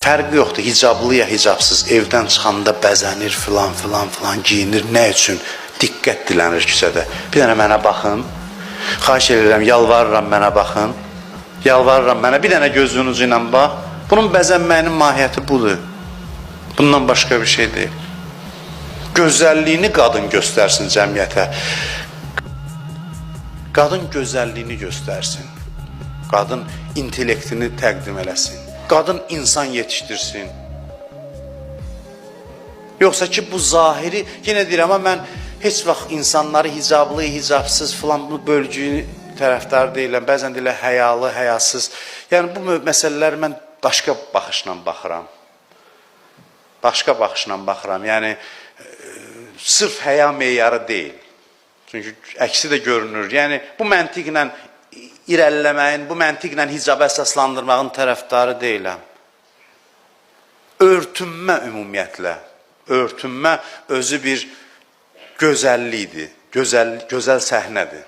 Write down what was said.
Fərqi yoxdur, hicablı ya hicabsız, evdən çıxanda bəzənir, filan giyinir, nə üçün? Diqqət dilənir küçədə. Bir dənə mənə baxın, xahiş edirəm, yalvarıram mənə baxın, yalvarıram mənə, bir dənə gözünüz ilə bax. Bunun bəzənməyinin mahiyyəti budur. Bundan başqa bir şey deyil. Gözəlliyini qadın göstərsin cəmiyyətə. Qadın gözəlliyini göstərsin. Qadın intellektini təqdim eləsin. Qadın insan yetişdirsin. Yoxsa ki bu zahiri, yenə deyirəm ama mən heç vaxt insanları hicablı, hicabsız filan bu bölgü tərəfdar deyiləm. Bəzən deyirlər həyalı, həyasız. Yəni bu məsələləri mən başqa baxışla baxıram. Başqa baxışla baxıram. Yəni sırf həya meyarı deyil. Çünki əksi də görünür. Yəni bu məntiqlə irəliləməyin, bu məntiqlə hicabı əsaslandırmağın tərəfdarı deyiləm. Örtünmə ümumiyyətlə. Örtünmə özü bir gözəllikdir, gözəl səhnədir.